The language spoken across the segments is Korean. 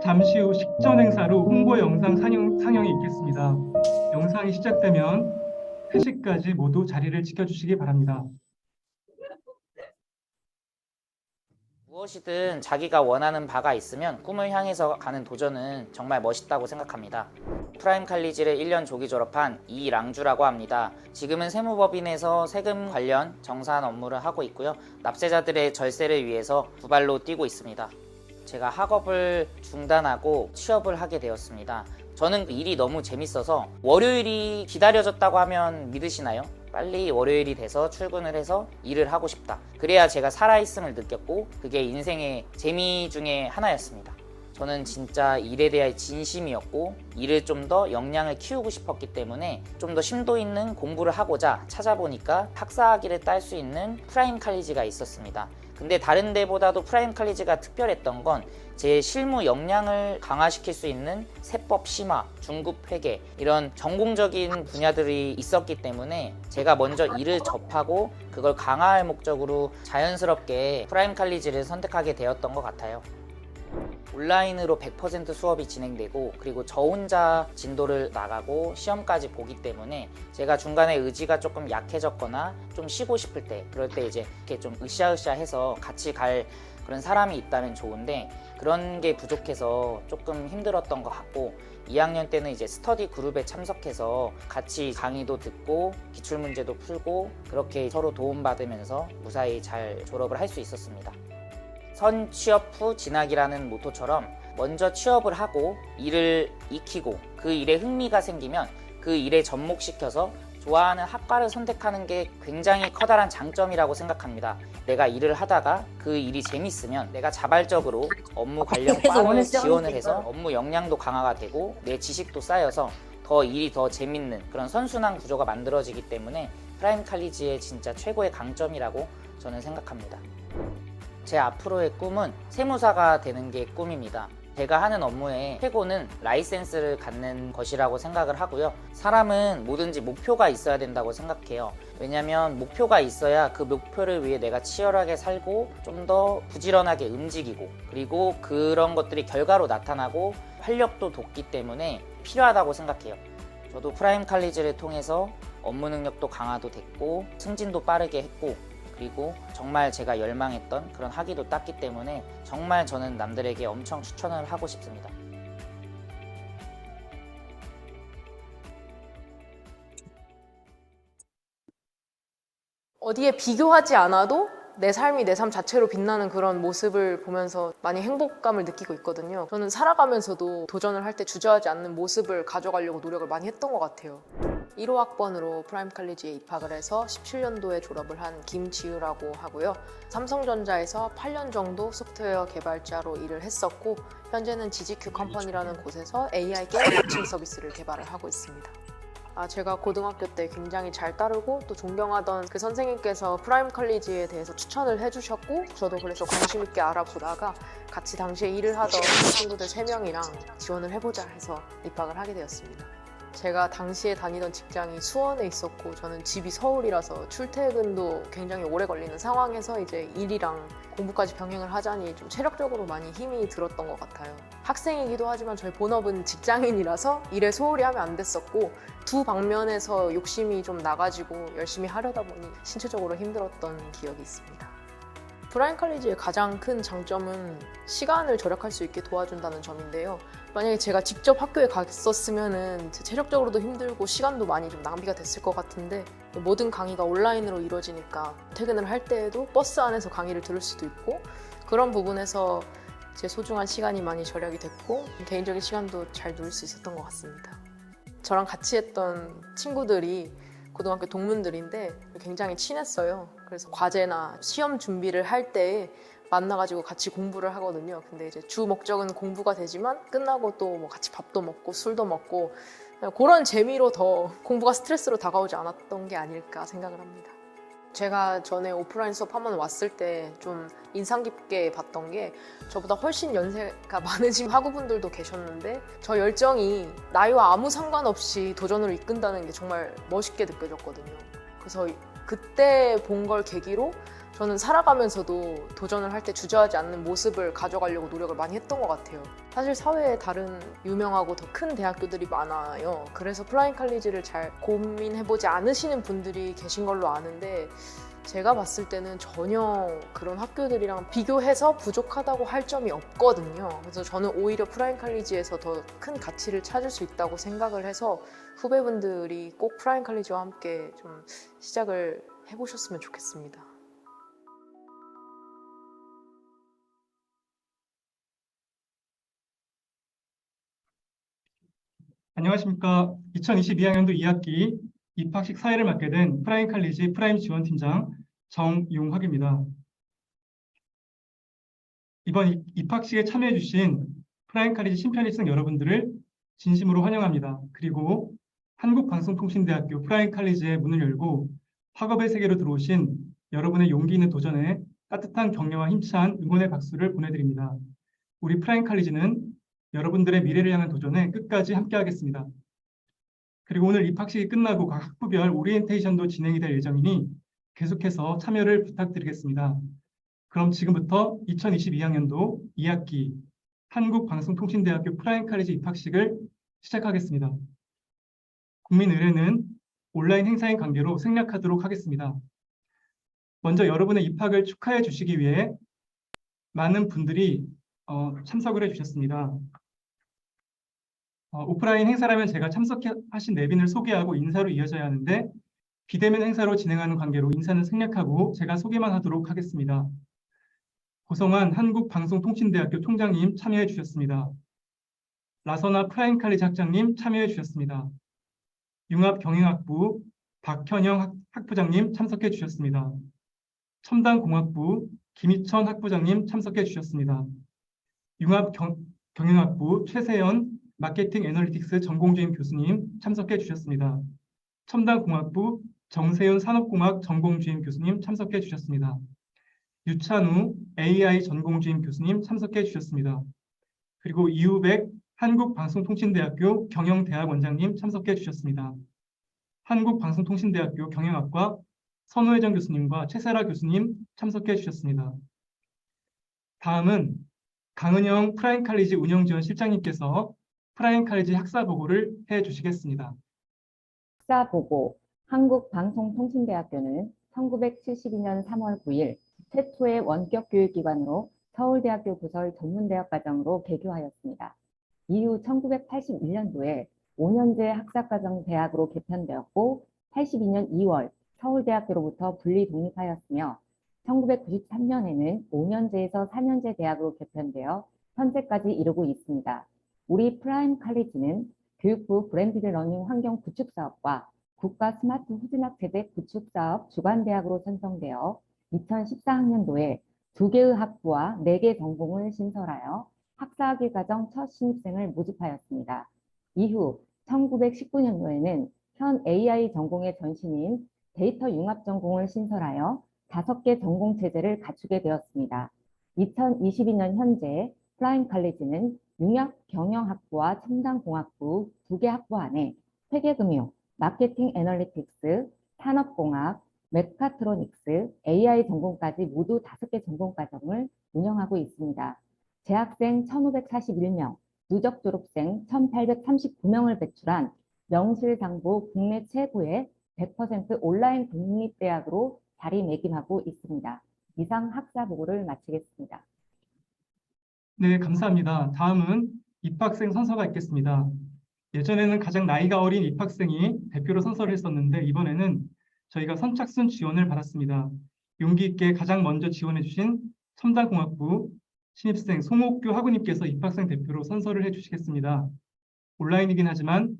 잠시 후 식전 행사로 홍보 영상 상영이 있겠습니다. 영상이 시작되면 회식까지 모두 자리를 지켜주시기 바랍니다. 무엇이든 자기가 원하는 바가 있으면 꿈을 향해서 가는 도전은 정말 멋있다고 생각합니다. 프라임 칼리지를 1년 조기 졸업한 이랑주라고 합니다. 지금은 세무법인에서 세금 관련 정산 업무를 하고 있고요. 납세자들의 절세를 위해서 두 발로 뛰고 있습니다. 제가 학업을 중단하고 취업을 하게 되었습니다. 저는 일이 너무 재밌어서 월요일이 기다려졌다고 하면 믿으시나요? 빨리 월요일이 돼서 출근을 해서 일을 하고 싶다. 그래야 제가 살아있음을 느꼈고 그게 인생의 재미 중에 하나였습니다. 저는 진짜 일에 대한 진심이었고 일을 좀 더 역량을 키우고 싶었기 때문에 좀 더 심도 있는 공부를 하고자 찾아보니까 학사학위를 딸 수 있는 프라임 칼리지가 있었습니다. 근데 다른 데보다도 프라임 칼리지가 특별했던 건 제 실무 역량을 강화시킬 수 있는 세법 심화, 중급 회계 이런 전공적인 분야들이 있었기 때문에 제가 먼저 일을 접하고 그걸 강화할 목적으로 자연스럽게 프라임 칼리지를 선택하게 되었던 것 같아요. 온라인으로 100% 수업이 진행되고 그리고 저 혼자 진도를 나가고 시험까지 보기 때문에 제가 중간에 의지가 조금 약해졌거나 좀 쉬고 싶을 때 그럴 때 이제 이렇게 좀 으쌰으쌰 해서 같이 갈 그런 사람이 있다면 좋은데 그런 게 부족해서 조금 힘들었던 것 같고 2학년 때는 이제 스터디 그룹에 참석해서 같이 강의도 듣고 기출문제도 풀고 그렇게 서로 도움받으면서 무사히 잘 졸업을 할 수 있었습니다. 선 취업 후 진학이라는 모토처럼 먼저 취업을 하고 일을 익히고 그 일에 흥미가 생기면 그 일에 접목시켜서 좋아하는 학과를 선택하는 게 굉장히 커다란 장점이라고 생각합니다. 내가 일을 하다가 그 일이 재밌으면 내가 자발적으로 업무 관련 과를 지원을 해서 업무 역량도 강화가 되고 내 지식도 쌓여서 더 일이 더 재밌는 그런 선순환 구조가 만들어지기 때문에 프라임 칼리지의 진짜 최고의 강점이라고 저는 생각합니다. 제 앞으로의 꿈은 세무사가 되는 게 꿈입니다. 제가 하는 업무의 최고는 라이센스를 갖는 것이라고 생각을 하고요. 사람은 뭐든지 목표가 있어야 된다고 생각해요. 왜냐면 목표가 있어야 그 목표를 위해 내가 치열하게 살고 좀 더 부지런하게 움직이고 그리고 그런 것들이 결과로 나타나고 활력도 돋기 때문에 필요하다고 생각해요. 저도 프라임 칼리지를 통해서 업무 능력도 강화도 됐고 승진도 빠르게 했고 그리고 정말 제가 열망했던 그런 학위도 땄기 때문에 정말 저는 남들에게 엄청 추천을 하고 싶습니다. 어디에 비교하지 않아도 내 삶이 내 삶 자체로 빛나는 그런 모습을 보면서 많이 행복감을 느끼고 있거든요. 저는 살아가면서도 도전을 할 때 주저하지 않는 모습을 가져가려고 노력을 많이 했던 것 같아요. 1호 학번으로 프라임 칼리지에 입학을 해서 17년도에 졸업을 한 김지우라고 하고요. 삼성전자에서 8년 정도 소프트웨어 개발자로 일을 했었고 현재는 지지큐 컴퍼니라는 곳에서 AI 게임 매칭 서비스를 개발을 하고 있습니다. 제가 고등학교 때 굉장히 잘 따르고 또 존경하던 그 선생님께서 프라임 칼리지에 대해서 추천을 해주셨고 저도 그래서 관심 있게 알아보다가 같이 당시에 일을 하던 친구들 3명이랑 지원을 해보자 해서 입학을 하게 되었습니다. 제가 당시에 다니던 직장이 수원에 있었고 저는 집이 서울이라서 출퇴근도 굉장히 오래 걸리는 상황에서 이제 일이랑 공부까지 병행을 하자니 좀 체력적으로 많이 힘이 들었던 것 같아요. 학생이기도 하지만 저희 본업은 직장인이라서 일에 소홀히 하면 안 됐었고 두 방면에서 욕심이 좀 나가지고 열심히 하려다 보니 신체적으로 힘들었던 기억이 있습니다. 프라임 칼리지의 가장 큰 장점은 시간을 절약할 수 있게 도와준다는 점인데요. 만약에 제가 직접 학교에 갔었으면 체력적으로도 힘들고 시간도 많이 좀 낭비가 됐을 것 같은데 모든 강의가 온라인으로 이루어지니까 퇴근을 할 때에도 버스 안에서 강의를 들을 수도 있고 그런 부분에서 제 소중한 시간이 많이 절약이 됐고 개인적인 시간도 잘 누릴 수 있었던 것 같습니다. 저랑 같이 했던 친구들이 고등학교 동문들인데 굉장히 친했어요. 그래서 과제나 시험 준비를 할 때 만나가지고 같이 공부를 하거든요. 근데 이제 주 목적은 공부가 되지만 끝나고 또 뭐 같이 밥도 먹고 술도 먹고 그런 재미로 더 공부가 스트레스로 다가오지 않았던 게 아닐까 생각을 합니다. 제가 전에 오프라인 수업 한번 왔을 때 좀 인상 깊게 봤던 게 저보다 훨씬 연세가 많으신 학우분들도 계셨는데 저 열정이 나이와 아무 상관없이 도전으로 이끈다는 게 정말 멋있게 느껴졌거든요. 그래서 그때 본 걸 계기로 저는 살아가면서도 도전을 할 때 주저하지 않는 모습을 가져가려고 노력을 많이 했던 것 같아요. 사실 사회에 다른 유명하고 더 큰 대학교들이 많아요. 그래서 프라임 칼리지를 잘 고민해보지 않으시는 분들이 계신 걸로 아는데 제가 봤을 때는 전혀 그런 학교들이랑 비교해서 부족하다고 할 점이 없거든요. 그래서 저는 오히려 프라임 칼리지에서 더 큰 가치를 찾을 수 있다고 생각을 해서 후배분들이 꼭 프라임 칼리지와 함께 좀 시작을 해보셨으면 좋겠습니다. 안녕하십니까. 2022학년도 2학기 입학식 사회를 맡게 된 프라임 칼리지 프라임 지원팀장 정용학입니다. 이번 입학식에 참여해 주신 프라임 칼리지 심편입생 여러분들을 진심으로 환영합니다. 그리고 한국방송통신대학교 프라임 칼리지의 문을 열고 학업의 세계로 들어오신 여러분의 용기 있는 도전에 따뜻한 격려와 힘찬 응원의 박수를 보내드립니다. 우리 프라임 칼리지는 여러분들의 미래를 향한 도전에 끝까지 함께하겠습니다. 그리고 오늘 입학식이 끝나고 각 학부별 오리엔테이션도 진행이 될 예정이니 계속해서 참여를 부탁드리겠습니다. 그럼 지금부터 2022학년도 2학기 한국방송통신대학교 프라임 칼리지 입학식을 시작하겠습니다. 국민의례는 온라인 행사인 관계로 생략하도록 하겠습니다. 먼저 여러분의 입학을 축하해 주시기 위해 많은 분들이 참석을 해주셨습니다. 오프라인 행사라면 제가 참석하신 내빈을 소개하고 인사로 이어져야 하는데 비대면 행사로 진행하는 관계로 인사는 생략하고 제가 소개만 하도록 하겠습니다. 고성환 한국방송통신대학교 총장님 참여해 주셨습니다. 라서나 프라임 칼리지 학장님 참여해 주셨습니다. 융합경영학부 박현영 학부장님 참석해 주셨습니다. 첨단공학부 김희천 학부장님 참석해 주셨습니다. 융합경영학부 최세연 마케팅 애널리틱스 전공주임 교수님 참석해 주셨습니다. 첨단공학부 정세윤 산업공학 전공주임 교수님 참석해 주셨습니다. 유찬우 AI 전공주임 교수님 참석해 주셨습니다. 그리고 이우백 한국방송통신대학교 경영대학원장님 참석해 주셨습니다. 한국방송통신대학교 경영학과 선우혜정 교수님과 최세라 교수님 참석해 주셨습니다. 다음은 강은영 프라임 칼리지 운영지원실장님께서 프라임 칼리지 학사보고를 해주시겠습니다. 학사보고 한국방송통신대학교는 1972년 3월 9일 최초의 원격 교육기관으로 서울대학교 부설 전문대학 과정으로 개교하였습니다. 이후 1981년도에 5년제 학사과정 대학으로 개편되었고 82년 2월 서울대학교로부터 분리 독립하였으며 1993년에는 5년제에서 4년제 대학으로 개편되어 현재까지 이루고 있습니다. 우리 프라임 칼리지는 교육부 브랜디드 러닝 환경 구축 사업과 국가 스마트 후진학 세대 구축 사업 주관대학으로 선정되어 2014학년도에 2개의 학부와 4개 전공을 신설하여 학사학위 과정 첫 신입생을 모집하였습니다. 이후 1919년도에는 현 AI 전공의 전신인 데이터 융합 전공을 신설하여 5개 전공 체제를 갖추게 되었습니다. 2022년 현재 프라임 칼리지는 융합경영학부와 첨단공학부 2개 학부 안에 회계금융, 마케팅 애널리틱스, 산업공학, 메카트로닉스, AI 전공까지 모두 5개 전공 과정을 운영하고 있습니다. 재학생 1,541명, 누적 졸업생 1,839명을 배출한 명실상부 국내 최고의 100% 온라인 국립대학으로 자리매김하고 있습니다. 이상 학사보고를 마치겠습니다. 네, 감사합니다. 다음은 입학생 선서가 있겠습니다. 예전에는 가장 나이가 어린 입학생이 대표로 선서를 했었는데 이번에는 저희가 선착순 지원을 받았습니다. 용기 있게 가장 먼저 지원해 주신 첨단공학부 신입생 송옥규 학우님께서 입학생 대표로 선서를 해주시겠습니다. 온라인이긴 하지만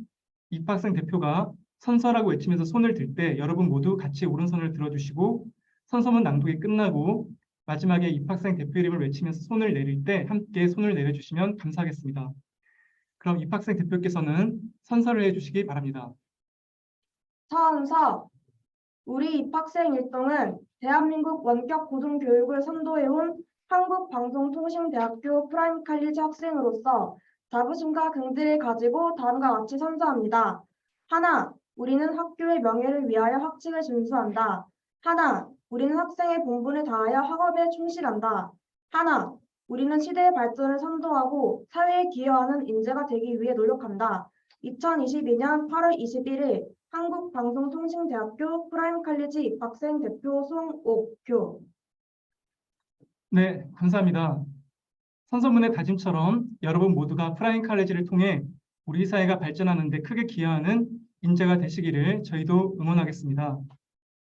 입학생 대표가 선서라고 외치면서 손을 들 때 여러분 모두 같이 오른손을 들어주시고 선서문 낭독이 끝나고 마지막에 입학생 대표 이름을 외치면서 손을 내릴 때 함께 손을 내려주시면 감사하겠습니다. 그럼 입학생 대표께서는 선서를 해주시기 바랍니다. 선서. 우리 입학생 일동은 대한민국 원격 고등교육을 선도해온 한국방송통신대학교 프라임 칼리지 학생으로서 자부심과 긍지를 가지고 다음과 같이 선서합니다. 하나, 우리는 학교의 명예를 위하여 학칙을 준수한다. 하나, 우리는 학생의 본분을 다하여 학업에 충실한다. 하나, 우리는 시대의 발전을 선도하고 사회에 기여하는 인재가 되기 위해 노력한다. 2022년 8월 21일 한국방송통신대학교 프라임칼리지 입학생 대표 송옥교. 네, 감사합니다. 선서문의 다짐처럼 여러분 모두가 프라임 칼리지를 통해 우리 사회가 발전하는 데 크게 기여하는 인재가 되시기를 저희도 응원하겠습니다.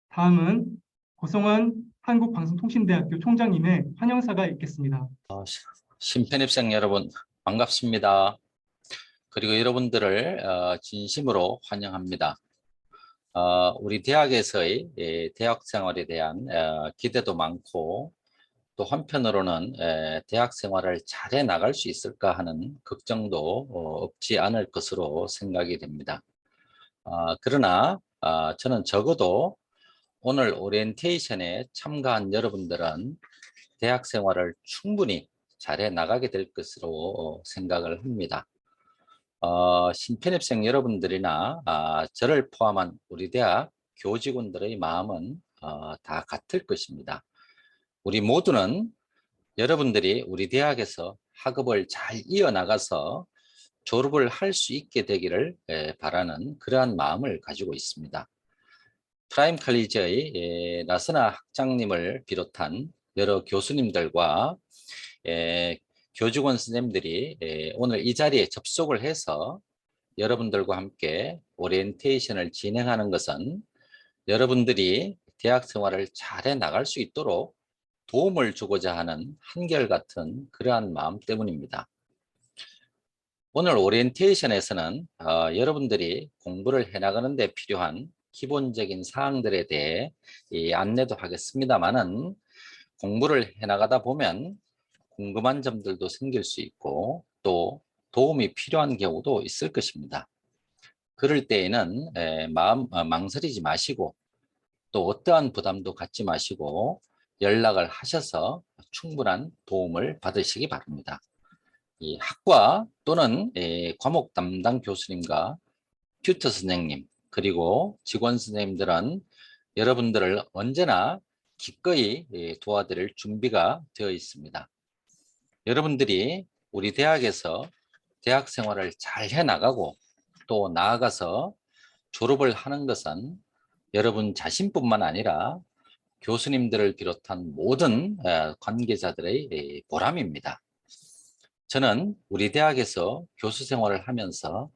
다음은 고성환 한국방송통신대학교 총장님의 환영사가 있겠습니다. 신편입생 여러분 반갑습니다. 그리고 여러분들을 진심으로 환영합니다. 우리 대학에서의 대학 생활에 대한 기대도 많고 또 한편으로는 대학 생활을 잘해 나갈 수 있을까 하는 걱정도 없지 않을 것으로 생각이 됩니다. 그러나 저는 적어도 오늘 오리엔테이션에 참가한 여러분들은 대학 생활을 충분히 잘해 나가게 될 것으로 생각을 합니다. 신편입생 여러분들이나 저를 포함한 우리 대학 교직원들의 마음은 다 같을 것입니다. 우리 모두는 여러분들이 우리 대학에서 학업을 잘 이어나가서 졸업을 할 수 있게 되기를 바라는 그러한 마음을 가지고 있습니다. 프라임 칼리지의 나선아 학장님을 비롯한 여러 교수님들과 교직원 선생님들이 오늘 이 자리에 접속을 해서 여러분들과 함께 오리엔테이션을 진행하는 것은 여러분들이 대학 생활을 잘해 나갈 수 있도록 도움을 주고자 하는 한결같은 그러한 마음 때문입니다. 오늘 오리엔테이션에서는 여러분들이 공부를 해나가는 데 필요한 기본적인 사항들에 대해 안내도 하겠습니다만은 공부를 해나가다 보면 궁금한 점들도 생길 수 있고 또 도움이 필요한 경우도 있을 것입니다. 그럴 때에는 망설이지 마시고 또 어떠한 부담도 갖지 마시고 연락을 하셔서 충분한 도움을 받으시기 바랍니다. 이 학과 또는 과목 담당 교수님과 튜터 선생님 그리고 직원 선생님들은 여러분들을 언제나 기꺼이 도와드릴 준비가 되어 있습니다. 여러분들이 우리 대학에서 대학 생활을 잘 해나가고 또 나아가서 졸업을 하는 것은 여러분 자신뿐만 아니라 교수님들을 비롯한 모든 관계자들의 보람입니다. 저는 우리 대학에서 교수 생활을 하면서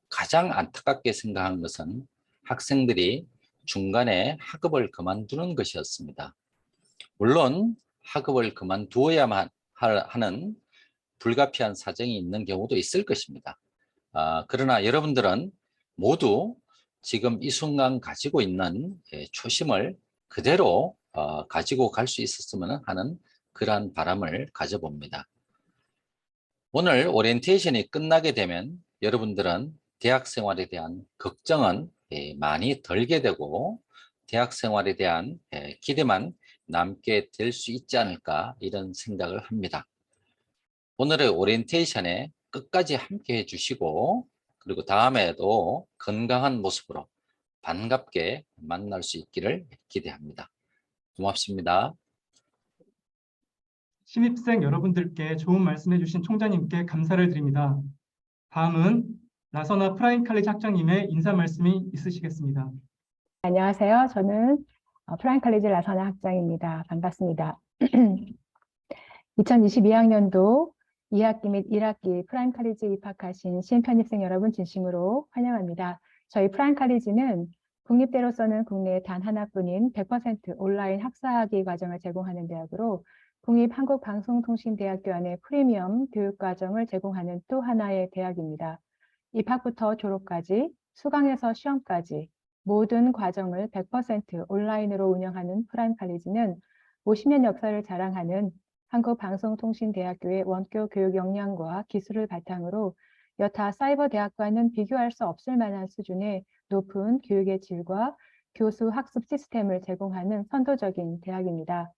가장 안타깝게 생각한 것은 학생들이 중간에 학업을 그만두는 것이었습니다. 물론 학업을 그만두어야만 하는 불가피한 사정이 있는 경우도 있을 것입니다. 그러나 여러분들은 모두 지금 이 순간 가지고 있는 초심을 그대로 가지고 갈 수 있었으면 하는 그러한 바람을 가져봅니다. 오늘 오리엔테이션이 끝나게 되면 여러분들은 대학 생활에 대한 걱정은 많이 덜게 되고 대학 생활에 대한 기대만 남게 될 수 있지 않을까 이런 생각을 합니다. 오늘의 오리엔테이션에 끝까지 함께 해주시고 그리고 다음에도 건강한 모습으로 반갑게 만날 수 있기를 기대합니다. 고맙습니다. 신입생 여러분들께 좋은 말씀해 주신 총장님께 감사를 드립니다. 다음은 나선아 프라임 칼리지 학장님의 인사 말씀이 있으시겠습니다. 안녕하세요. 저는 프라임 칼리지 나선아 학장입니다. 반갑습니다. 2022학년도 2학기 및 1학기 프라임 칼리지 입학하신 신편입생 여러분 진심으로 환영합니다. 저희 프라임 칼리지는 국립대로서는 국내 단 하나뿐인 100% 온라인 학사학위 과정을 제공하는 대학으로 국립한국방송통신대학교 안에 프리미엄 교육과정을 제공하는 또 하나의 대학입니다. 입학부터 졸업까지, 수강에서 시험까지 모든 과정을 100% 온라인으로 운영하는 프라임 칼리지는 50년 역사를 자랑하는 한국방송통신대학교의 원격 교육 역량과 기술을 바탕으로 여타 사이버 대학과는 비교할 수 없을 만한 수준의 높은 교육의 질과 교수 학습 시스템을 제공하는 선도적인 대학입니다.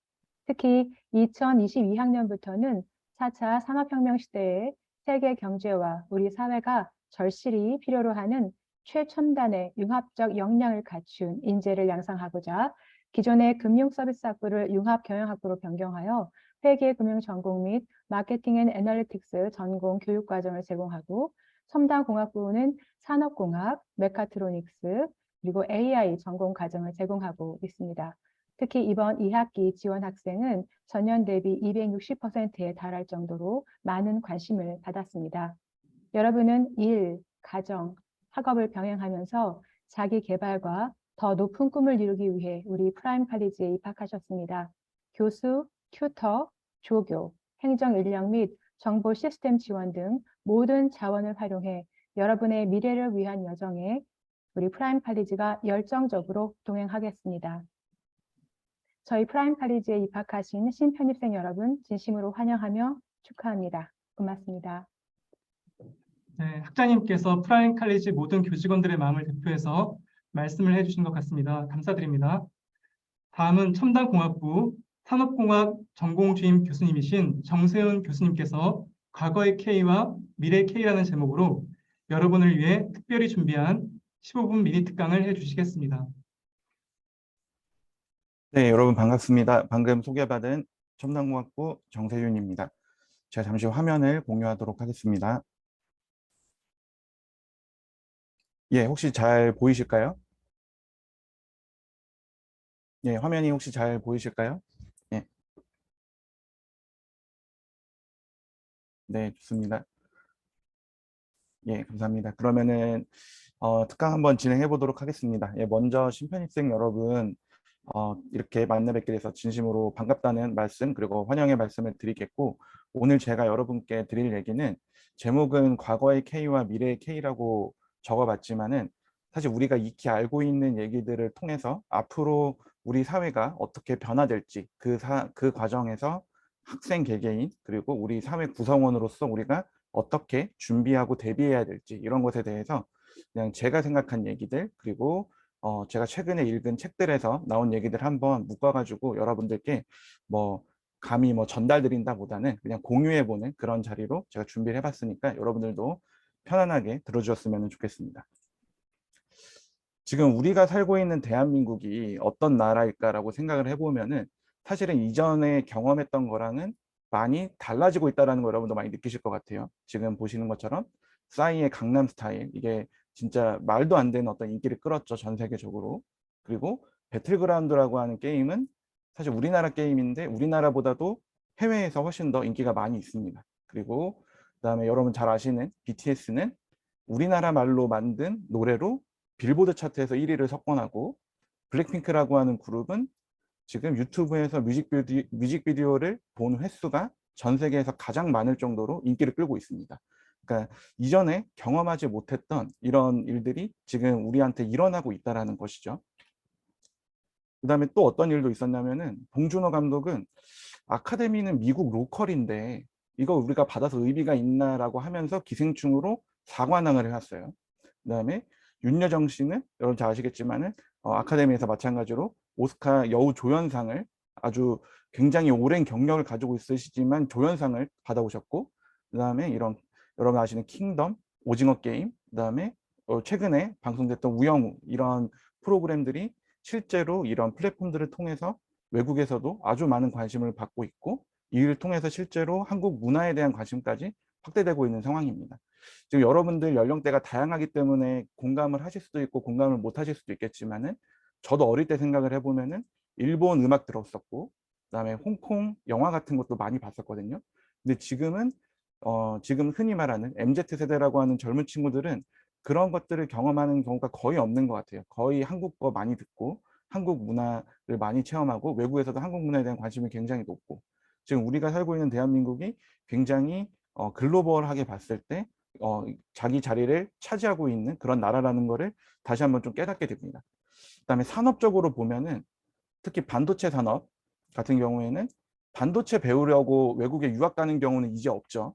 특히 2022학년부터는 4차 산업혁명 시대의 세계 경제와 우리 사회가 절실히 필요로 하는 최첨단의 융합적 역량을 갖춘 인재를 양성하고자 기존의 금융서비스학부를 융합경영학부로 변경하여 회계금융전공 및 마케팅 앤 애널리틱스 전공 교육과정을 제공하고 첨단공학부는 산업공학, 메카트로닉스, 그리고 AI 전공 과정을 제공하고 있습니다. 특히 이번 2학기 지원 학생은 전년 대비 260%에 달할 정도로 많은 관심을 받았습니다. 여러분은 일, 가정, 학업을 병행하면서 자기 개발과 더 높은 꿈을 이루기 위해 우리 프라임 칼리지에 입학하셨습니다. 교수, 튜터, 조교, 행정 인력 및 정보 시스템 지원 등 모든 자원을 활용해 여러분의 미래를 위한 여정에 우리 프라임 칼리지가 열정적으로 동행하겠습니다. 저희 프라임 칼리지에 입학하신 신편입생 여러분 진심으로 환영하며 축하합니다. 고맙습니다. 네, 학장님께서 프라임 칼리지 모든 교직원들의 마음을 대표해서 말씀을 해주신 것 같습니다. 감사드립니다. 다음은 첨단공학부 산업공학 전공 주임 교수님이신 정세훈 교수님께서 과거의 K와 미래 K라는 제목으로 여러분을 위해 특별히 준비한 15분 미니 특강을 해주시겠습니다. 네, 여러분 반갑습니다. 방금 소개받은 첨단공학부 정세윤입니다. 제가 잠시 화면을 공유하도록 하겠습니다. 예, 혹시 잘 보이실까요? 예, 화면이 혹시 잘 보이실까요? 예. 네, 좋습니다. 예, 감사합니다. 그러면은 특강 한번 진행해 보도록 하겠습니다. 예, 먼저 신편입생 여러분 이렇게 만나 뵙게 돼서 진심으로 반갑다는 말씀 그리고 환영의 말씀을 드리겠고, 오늘 제가 여러분께 드릴 얘기는 제목은 과거의 K와 미래의 K라고 적어봤지만은 사실 우리가 익히 알고 있는 얘기들을 통해서 앞으로 우리 사회가 어떻게 변화될지 그 과정에서 학생 개개인 그리고 우리 사회 구성원으로서 우리가 어떻게 준비하고 대비해야 될지 이런 것에 대해서 그냥 제가 생각한 얘기들 그리고 제가 최근에 읽은 책들에서 나온 얘기들 한번 묶어가지고 여러분들께 감히 전달드린다보다는 그냥 공유해보는 그런 자리로 제가 준비를 해봤으니까 여러분들도 편안하게 들어주셨으면 좋겠습니다. 지금 우리가 살고 있는 대한민국이 어떤 나라일까라고 생각을 해보면은 사실은 이전에 경험했던 거랑은 많이 달라지고 있다는 거 여러분도 많이 느끼실 것 같아요. 지금 보시는 것처럼 싸이의 강남 스타일, 이게 진짜 말도 안 되는 어떤 인기를 끌었죠, 전 세계적으로. 그리고 배틀그라운드라고 하는 게임은 사실 우리나라 게임인데 우리나라보다도 해외에서 훨씬 더 인기가 많이 있습니다. 그리고 그다음에 여러분 잘 아시는 BTS는 우리나라 말로 만든 노래로 빌보드 차트에서 1위를 석권하고, 블랙핑크라고 하는 그룹은 지금 유튜브에서 뮤직비디오를 본 횟수가 전 세계에서 가장 많을 정도로 인기를 끌고 있습니다. 그러니까 이전에 경험하지 못했던 이런 일들이 지금 우리한테 일어나고 있다는 것이죠. 그 다음에 또 어떤 일도 있었냐면은 봉준호 감독은 아카데미는 미국 로컬인데 이거 우리가 받아서 의미가 있나라고 하면서 기생충으로 사관왕을 해왔어요. 그 다음에 윤여정 씨는 여러분 잘 아시겠지만은 아카데미에서 마찬가지로 오스카 여우 조연상을 아주 굉장히 오랜 경력을 가지고 있으시지만 조연상을 받아오셨고, 그 다음에 이런 여러분 아시는 킹덤, 오징어 게임, 그 다음에 최근에 방송됐던 우영우, 이런 프로그램들이 실제로 이런 플랫폼들을 통해서 외국에서도 아주 많은 관심을 받고 있고, 이를 통해서 실제로 한국 문화에 대한 관심까지 확대되고 있는 상황입니다. 지금 여러분들 연령대가 다양하기 때문에 공감을 하실 수도 있고 공감을 못 하실 수도 있겠지만은, 저도 어릴 때 생각을 해보면은 일본 음악 들었었고 그다음에 홍콩 영화 같은 것도 많이 봤었거든요. 근데 지금은 지금 흔히 말하는 MZ세대라고 하는 젊은 친구들은 그런 것들을 경험하는 경우가 거의 없는 것 같아요. 거의 한국어 많이 듣고 한국 문화를 많이 체험하고 외국에서도 한국 문화에 대한 관심이 굉장히 높고, 지금 우리가 살고 있는 대한민국이 굉장히 글로벌하게 봤을 때 자기 자리를 차지하고 있는 그런 나라라는 거를 다시 한번 좀 깨닫게 됩니다. 그다음에 산업적으로 보면은 특히 반도체 산업 같은 경우에는 반도체 배우려고 외국에 유학 가는 경우는 이제 없죠.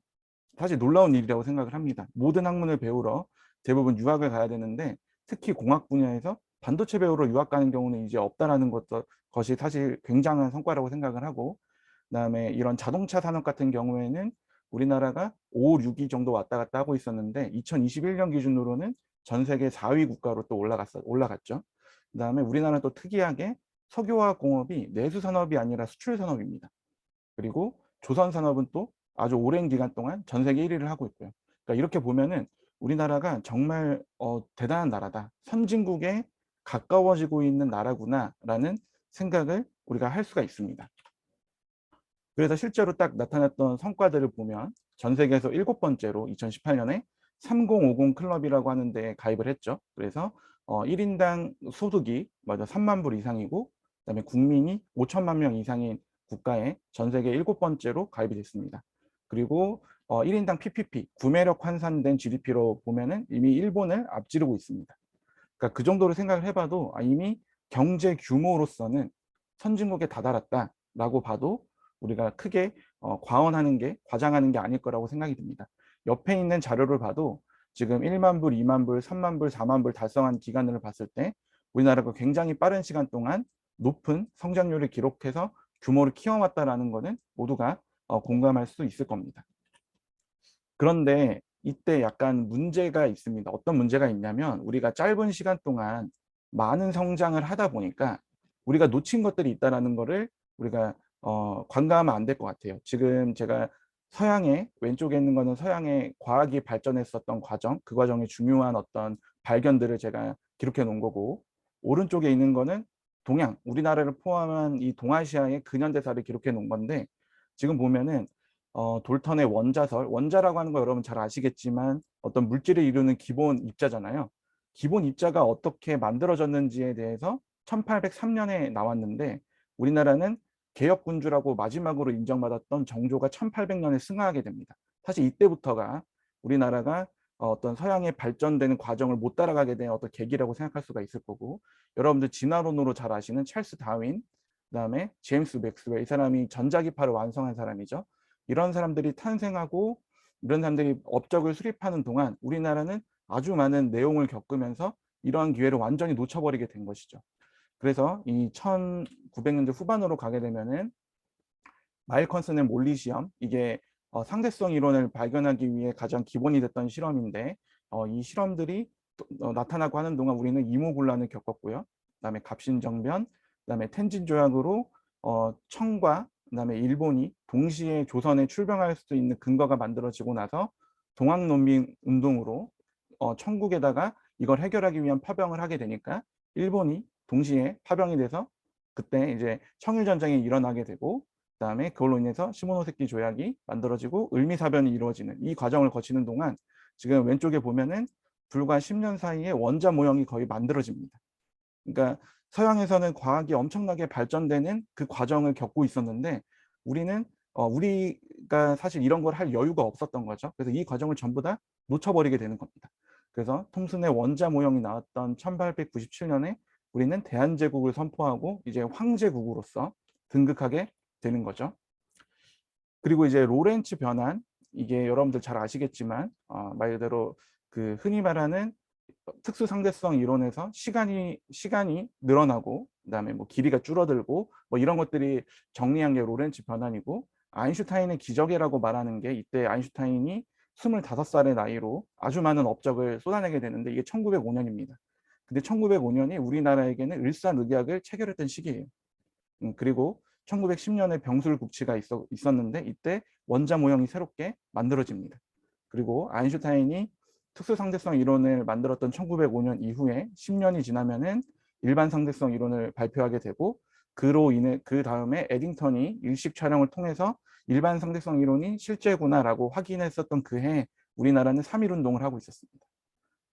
사실 놀라운 일이라고 생각을 합니다. 모든 학문을 배우러 대부분 유학을 가야 되는데 특히 공학 분야에서 반도체 배우러 유학 가는 경우는 이제 없다라는 것이 사실 굉장한 성과라고 생각을 하고, 그다음에 이런 자동차 산업 같은 경우에는 우리나라가 5, 6위 정도 왔다 갔다 하고 있었는데 2021년 기준으로는 전 세계 4위 국가로 또 올라갔죠. 그다음에 우리나라는 또 특이하게 석유화학 공업이 내수 산업이 아니라 수출 산업입니다. 그리고 조선 산업은 또 아주 오랜 기간 동안 전 세계 1위를 하고 있고요. 그러니까 이렇게 보면은 우리나라가 정말 대단한 나라다. 선진국에 가까워지고 있는 나라구나라는 생각을 우리가 할 수가 있습니다. 그래서 실제로 딱 나타났던 성과들을 보면 전 세계에서 7번째로 2018년에 3050 클럽이라고 하는 데 가입을 했죠. 그래서 1인당 소득이 맞아 3만 불 이상이고 그다음에 국민이 5천만 명 이상인 국가에 전 세계 7번째로 가입이 됐습니다. 그리고 1인당 PPP, 구매력 환산된 GDP로 보면은 이미 일본을 앞지르고 있습니다. 그러니까 그 정도로 생각을 해봐도 이미 경제 규모로서는 선진국에 다다랐다라고 봐도 우리가 크게 과장하는 게 아닐 거라고 생각이 듭니다. 옆에 있는 자료를 봐도 지금 1만 불, 2만 불, 3만 불, 4만 불 달성한 기간을 봤을 때 우리나라가 굉장히 빠른 시간 동안 높은 성장률을 기록해서 규모를 키워왔다라는 것은 모두가 공감할 수 있을 겁니다. 그런데 이때 약간 문제가 있습니다. 어떤 문제가 있냐면 우리가 짧은 시간 동안 많은 성장을 하다 보니까 우리가 놓친 것들이 있다는 것을 우리가 관가하면 안 될 것 같아요. 지금 제가 서양의 왼쪽에 있는 거는 서양의 과학이 발전했었던 과정, 그 과정의 중요한 어떤 발견들을 제가 기록해 놓은 거고 오른쪽에 있는 거는 동양, 우리나라를 포함한 이 동아시아의 근현대사를 기록해 놓은 건데 지금 보면은 돌턴의 원자설, 원자라고 하는 거 여러분 잘 아시겠지만 어떤 물질을 이루는 기본 입자잖아요. 기본 입자가 어떻게 만들어졌는지에 대해서 1803년에 나왔는데 우리나라는 개혁군주라고 마지막으로 인정받았던 정조가 1800년에 승하하게 됩니다. 사실 이때부터가 우리나라가 어떤 서양의 발전되는 과정을 못 따라가게 된 어떤 계기라고 생각할 수가 있을 거고 여러분들 진화론으로 잘 아시는 찰스 다윈, 그다음에 제임스 맥스웰, 이 사람이 전자기파를 완성한 사람이죠. 이런 사람들이 탄생하고 이런 사람들이 업적을 수립하는 동안 우리나라는 아주 많은 내용을 겪으면서 이러한 기회를 완전히 놓쳐버리게 된 것이죠. 그래서 이 1900년대 후반으로 가게 되면은 마일컨슨의 몰리 시험, 이게 상대성 이론을 발견하기 위해 가장 기본이 됐던 실험인데 이 실험들이 나타나고 하는 동안 우리는 이모군란을 겪었고요. 그다음에 갑신정변, 그다음에 텐진 조약으로 청과 그다음에 일본이 동시에 조선에 출병할 수 있는 근거가 만들어지고 나서 동학농민 운동으로 청국에다가 이걸 해결하기 위한 파병을 하게 되니까 일본이 동시에 파병이 돼서 그때 이제 청일전쟁이 일어나게 되고 그다음에 그걸로 인해서 시모노세키 조약이 만들어지고 을미사변이 이루어지는 이 과정을 거치는 동안 지금 왼쪽에 보면은 불과 10년 사이에 원자 모형이 거의 만들어집니다. 그러니까 서양에서는 과학이 엄청나게 발전되는 그 과정을 겪고 있었는데 우리는 우리가 사실 이런 걸 할 여유가 없었던 거죠. 그래서 이 과정을 전부 다 놓쳐버리게 되는 겁니다. 그래서 톰슨의 원자 모형이 나왔던 1897년에 우리는 대한제국을 선포하고 이제 황제국으로서 등극하게 되는 거죠. 그리고 이제 로렌츠 변환, 이게 여러분들 잘 아시겠지만 말 그대로 그 흔히 말하는 특수상대성 이론에서 시간이 늘어나고 그다음에 뭐 길이가 줄어들고 뭐 이런 것들이 정리한 게 로렌츠 변환이고 아인슈타인의 기적이라고 말하는 게 이때 아인슈타인이 25살의 나이로 아주 많은 업적을 쏟아내게 되는데 이게 1905년입니다. 근데 1905년이 우리나라에게는 일산의학을 체결했던 시기예요. 그리고 1910년에 병술국치가 있었는데 이때 원자 모형이 새롭게 만들어집니다. 그리고 아인슈타인이 특수상대성 이론을 만들었던 1905년 이후에 10년이 지나면은 일반 상대성 이론을 발표하게 되고 그로 인해 그 다음에 에딩턴이 일식 촬영을 통해서 일반 상대성 이론이 실제구나라고 확인했었던 그해 우리나라는 3.1운동을 하고 있었습니다.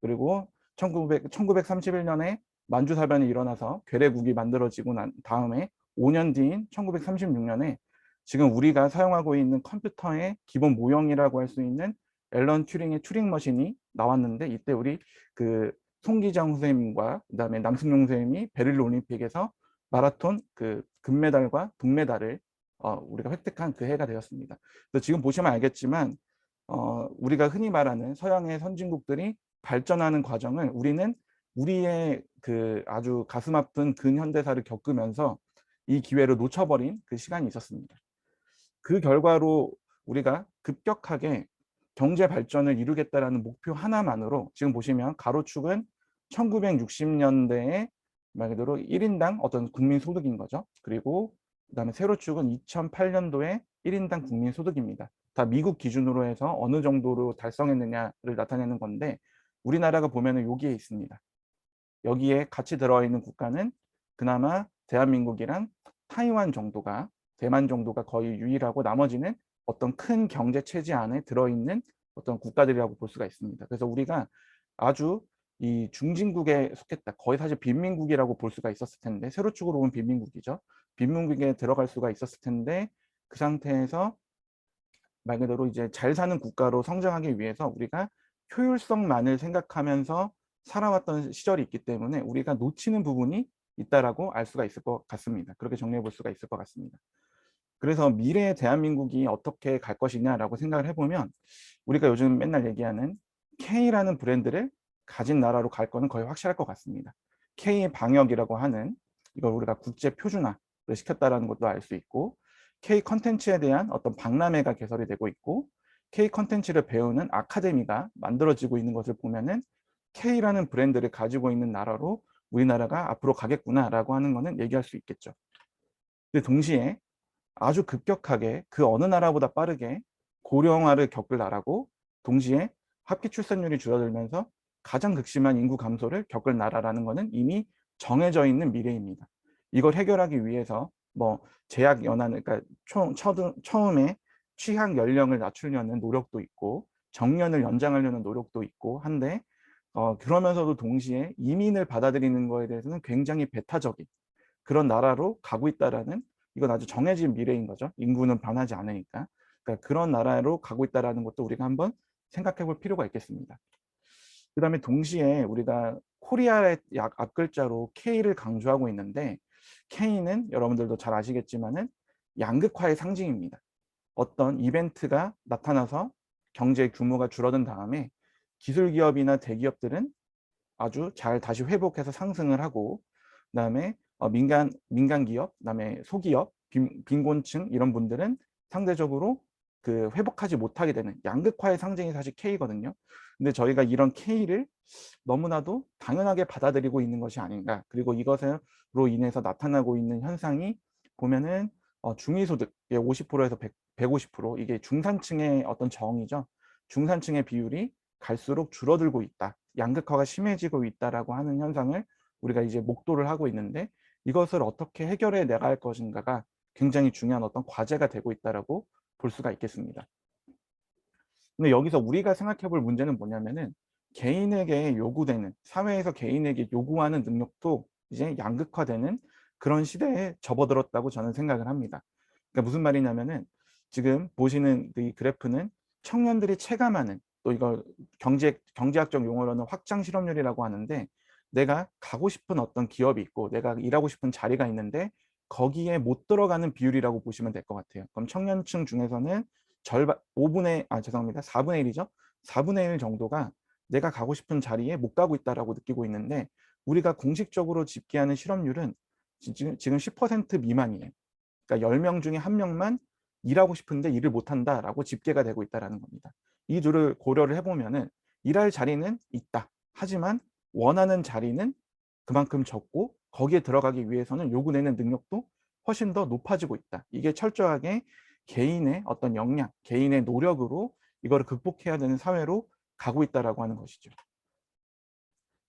그리고 1931년에 만주사변이 일어나서 괴뢰국이 만들어지고 난 다음에 5년 뒤인 1936년에 지금 우리가 사용하고 있는 컴퓨터의 기본 모형이라고 할 수 있는 앨런 튜링의 튜링 머신이 나왔는데 이때 우리 그 송기정 선생님과 그다음에 남승용 선생님이 베를린 올림픽에서 마라톤 그 금메달과 동메달을 우리가 획득한 그 해가 되었습니다. 그래서 지금 보시면 알겠지만 우리가 흔히 말하는 서양의 선진국들이 발전하는 과정을 우리는 우리의 그 아주 가슴 아픈 근현대사를 겪으면서 이 기회를 놓쳐버린 그 시간이 있었습니다. 그 결과로 우리가 급격하게 경제 발전을 이루겠다라는 목표 하나만으로 지금 보시면 가로축은 1960년대에 말 그대로 1인당 어떤 국민 소득인 거죠. 그리고 그다음에 세로축은 2008년도에 1인당 국민 소득입니다. 다 미국 기준으로 해서 어느 정도로 달성했느냐를 나타내는 건데 우리나라가 보면은 여기에 있습니다. 여기에 같이 들어있는 국가는 그나마 대한민국이랑 타이완 정도가 대만 정도가 거의 유일하고 나머지는 어떤 큰 경제 체제 안에 들어있는 어떤 국가들이라고 볼 수가 있습니다. 그래서 우리가 아주 이 중진국에 속했다. 거의 사실 빈민국이라고 볼 수가 있었을 텐데 세로축으로 보면 빈민국이죠. 빈민국에 들어갈 수가 있었을 텐데 그 상태에서 말 그대로 이제 잘 사는 국가로 성장하기 위해서 우리가 효율성만을 생각하면서 살아왔던 시절이 있기 때문에 우리가 놓치는 부분이 있다라고 알 수가 있을 것 같습니다. 그렇게 정리해 볼 수가 있을 것 같습니다. 그래서 미래의 대한민국이 어떻게 갈 것이냐라고 생각을 해보면 우리가 요즘 맨날 얘기하는 K라는 브랜드를 가진 나라로 갈 거는 거의 확실할 것 같습니다. K 방역이라고 하는 이걸 우리가 국제 표준화를 시켰다라는 것도 알 수 있고 K 컨텐츠에 대한 어떤 박람회가 개설이 되고 있고 K 컨텐츠를 배우는 아카데미가 만들어지고 있는 것을 보면은 K라는 브랜드를 가지고 있는 나라로 우리나라가 앞으로 가겠구나라고 하는 것은 얘기할 수 있겠죠. 근데 동시에 아주 급격하게 그 어느 나라보다 빠르게 고령화를 겪을 나라고 동시에 합계 출산율이 줄어들면서 가장 극심한 인구 감소를 겪을 나라라는 것은 이미 정해져 있는 미래입니다. 이걸 해결하기 위해서 뭐 제약 연한을 그러니까 처음에 취약 연령을 낮추려는 노력도 있고 정년을 연장하려는 노력도 있고 한데 그러면서도 동시에 이민을 받아들이는 거에 대해서는 굉장히 배타적인 그런 나라로 가고 있다라는 이건 아주 정해진 미래인 거죠. 인구는 변하지 않으니까. 그러니까 그런 나라로 가고 있다라는 것도 우리가 한번 생각해 볼 필요가 있겠습니다. 그 다음에 동시에 우리가 코리아의 앞글자로 K를 강조하고 있는데 K는 여러분들도 잘 아시겠지만은 양극화의 상징입니다. 어떤 이벤트가 나타나서 경제 규모가 줄어든 다음에 기술 기업이나 대기업들은 아주 잘 다시 회복해서 상승을 하고 그다음에 민간 기업, 그다음에 소기업, 빈곤층 이런 분들은 상대적으로 그 회복하지 못하게 되는 양극화의 상징이 사실 K거든요. 근데 저희가 이런 K를 너무나도 당연하게 받아들이고 있는 것이 아닌가. 그리고 이것으로 인해서 나타나고 있는 현상이 보면은 중위소득의 50%에서 150% 이게 중산층의 어떤 정의죠. 중산층의 비율이 갈수록 줄어들고 있다. 양극화가 심해지고 있다라고 하는 현상을 우리가 이제 목도를 하고 있는데 이것을 어떻게 해결해 나갈 것인가가 굉장히 중요한 어떤 과제가 되고 있다라고 볼 수가 있겠습니다. 근데 여기서 우리가 생각해 볼 문제는 뭐냐면은 개인에게 요구되는 사회에서 개인에게 요구하는 능력도 이제 양극화되는 그런 시대에 접어들었다고 저는 생각을 합니다. 그러니까 무슨 말이냐면은 지금 보시는 이 그래프는 청년들이 체감하는 또 이걸 경제학적 용어로는 확장 실업률이라고 하는데 내가 가고 싶은 어떤 기업이 있고 내가 일하고 싶은 자리가 있는데 거기에 못 들어가는 비율이라고 보시면 될 것 같아요. 그럼 청년층 중에서는 절반 4분의 1이죠. 4분의 1 정도가 내가 가고 싶은 자리에 못 가고 있다라고 느끼고 있는데 우리가 공식적으로 집계하는 실업률은 지금 10% 미만이에요. 그러니까 10명 중에 1명만 일하고 싶은데 일을 못 한다라고 집계가 되고 있다라는 겁니다. 이 둘을 고려를 해보면은 일할 자리는 있다. 하지만 원하는 자리는 그만큼 적고 거기에 들어가기 위해서는 요구되는 능력도 훨씬 더 높아지고 있다. 이게 철저하게 개인의 어떤 역량, 개인의 노력으로 이거를 극복해야 되는 사회로 가고 있다라고 하는 것이죠.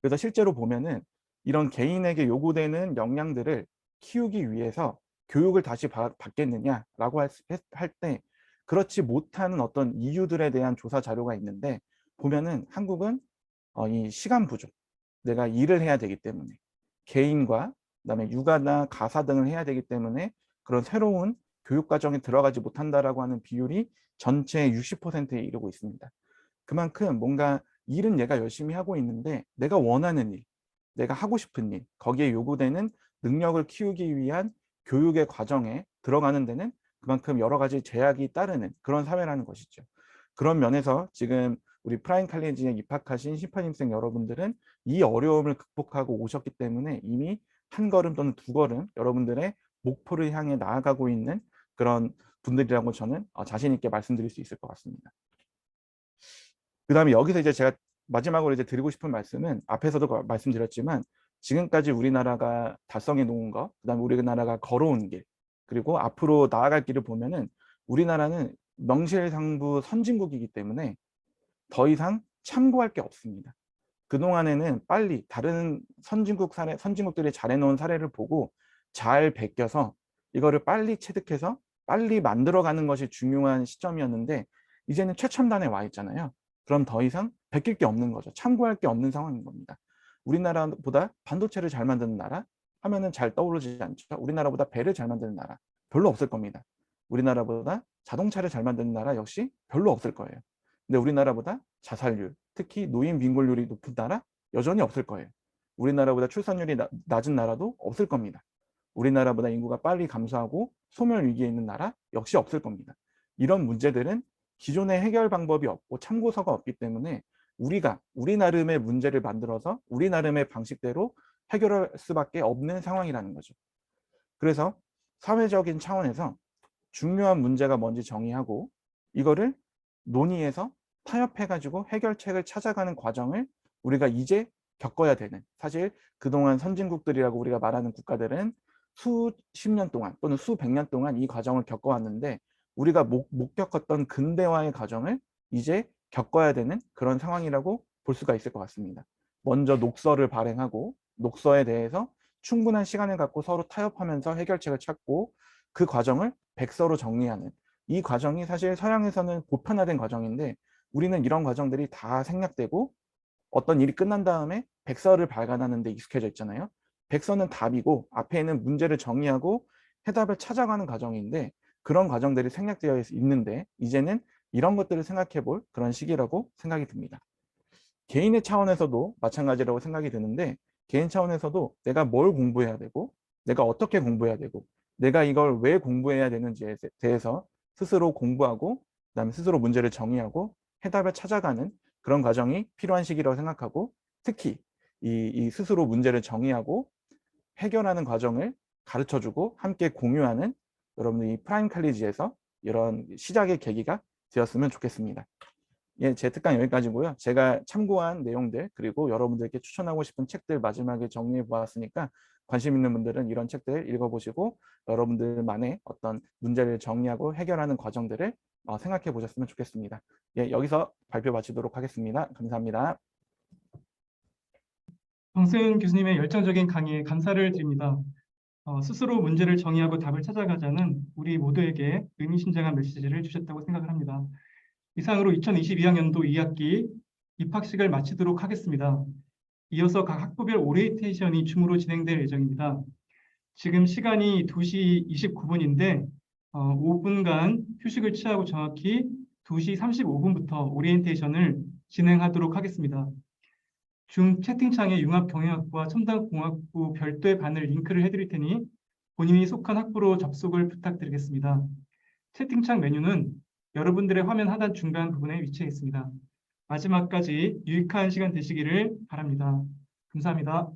그래서 실제로 보면은 이런 개인에게 요구되는 역량들을 키우기 위해서 교육을 다시 받겠느냐라고 할 때 그렇지 못하는 어떤 이유들에 대한 조사 자료가 있는데 보면은 한국은 이 시간 부족, 내가 일을 해야 되기 때문에 개인과 그다음에 육아나 가사 등을 해야 되기 때문에 그런 새로운 교육 과정에 들어가지 못한다라고 하는 비율이 전체의 60%에 이르고 있습니다. 그만큼 뭔가 일은 얘가 열심히 하고 있는데 내가 원하는 일, 내가 하고 싶은 일, 거기에 요구되는 능력을 키우기 위한 교육의 과정에 들어가는 데는 그만큼 여러 가지 제약이 따르는 그런 사회라는 것이죠. 그런 면에서 지금 우리 프라임 칼리지에 입학하신 신입생 여러분들은 이 어려움을 극복하고 오셨기 때문에 이미 한 걸음 또는 두 걸음 여러분들의 목표를 향해 나아가고 있는 그런 분들이라고 저는 자신 있게 말씀드릴 수 있을 것 같습니다. 그 다음에 여기서 이제 제가 마지막으로 이제 드리고 싶은 말씀은 앞에서도 말씀드렸지만 지금까지 우리나라가 달성해 놓은 거, 그다음에 우리나라가 걸어온 길, 그리고 앞으로 나아갈 길을 보면은 우리나라는 명실상부 선진국이기 때문에 더 이상 참고할 게 없습니다. 그동안에는 빨리 다른 선진국들이 잘해놓은 사례를 보고 잘 베껴서 이거를 빨리 체득해서 빨리 만들어가는 것이 중요한 시점이었는데 이제는 최첨단에 와 있잖아요. 그럼 더 이상 베낄 게 없는 거죠. 참고할 게 없는 상황인 겁니다. 우리나라보다 반도체를 잘 만드는 나라 하면은 잘 떠오르지 않죠. 우리나라보다 배를 잘 만드는 나라 별로 없을 겁니다. 우리나라보다 자동차를 잘 만드는 나라 역시 별로 없을 거예요. 근데 우리나라보다 자살률, 특히 노인 빈곤율이 높은 나라 여전히 없을 거예요. 우리나라보다 출산율이 낮은 나라도 없을 겁니다. 우리나라보다 인구가 빨리 감소하고 소멸 위기에 있는 나라 역시 없을 겁니다. 이런 문제들은 기존의 해결 방법이 없고 참고서가 없기 때문에 우리 나름의 문제를 만들어서 우리 나름의 방식대로 해결할 수밖에 없는 상황이라는 거죠. 그래서 사회적인 차원에서 중요한 문제가 뭔지 정의하고 이거를 논의해서 타협해가지고 해결책을 찾아가는 과정을 우리가 이제 겪어야 되는, 사실 그동안 선진국들이라고 우리가 말하는 국가들은 수십 년 동안 또는 수백 년 동안 이 과정을 겪어왔는데 우리가 못 겪었던 근대화의 과정을 이제 겪어야 되는 그런 상황이라고 볼 수가 있을 것 같습니다. 먼저 녹서를 발행하고 녹서에 대해서 충분한 시간을 갖고 서로 타협하면서 해결책을 찾고 그 과정을 백서로 정리하는 이 과정이 사실 서양에서는 보편화된 과정인데 우리는 이런 과정들이 다 생략되고 어떤 일이 끝난 다음에 백서를 발간하는 데 익숙해져 있잖아요. 백서는 답이고 앞에 있는 문제를 정의하고 해답을 찾아가는 과정인데 그런 과정들이 생략되어 있는데 이제는 이런 것들을 생각해 볼 그런 시기라고 생각이 듭니다. 개인의 차원에서도 마찬가지라고 생각이 드는데 개인 차원에서도 내가 뭘 공부해야 되고 내가 어떻게 공부해야 되고 내가 이걸 왜 공부해야 되는지에 대해서 스스로 공부하고 그다음에 스스로 문제를 정의하고 해답을 찾아가는 그런 과정이 필요한 시기라고 생각하고 특히 이 스스로 문제를 정의하고 해결하는 과정을 가르쳐주고 함께 공유하는 여러분들 이 프라임 칼리지에서 이런 시작의 계기가 되었으면 좋겠습니다. 예, 제 특강 여기까지고요. 제가 참고한 내용들 그리고 여러분들께 추천하고 싶은 책들 마지막에 정리해 보았으니까 관심 있는 분들은 이런 책들 읽어보시고 여러분들만의 어떤 문제를 정리하고 해결하는 과정들을 생각해 보셨으면 좋겠습니다. 예, 여기서 발표 마치도록 하겠습니다. 감사합니다. 정세윤 교수님의 열정적인 강의에 감사를 드립니다. 스스로 문제를 정의하고 답을 찾아가자는 우리 모두에게 의미심장한 메시지를 주셨다고 생각을 합니다. 이상으로 2022학년도 2학기 입학식을 마치도록 하겠습니다. 이어서 각 학부별 오리엔테이션이 줌으로 진행될 예정입니다. 지금 시간이 2시 29분인데 5분간 휴식을 취하고 정확히 2시 35분부터 오리엔테이션을 진행하도록 하겠습니다. 줌 채팅창에 융합경영학부와 첨단공학부 별도의 바늘 링크를 해드릴 테니 본인이 속한 학부로 접속을 부탁드리겠습니다. 채팅창 메뉴는 여러분들의 화면 하단 중간 부분에 위치해 있습니다. 마지막까지 유익한 시간 되시기를 바랍니다. 감사합니다.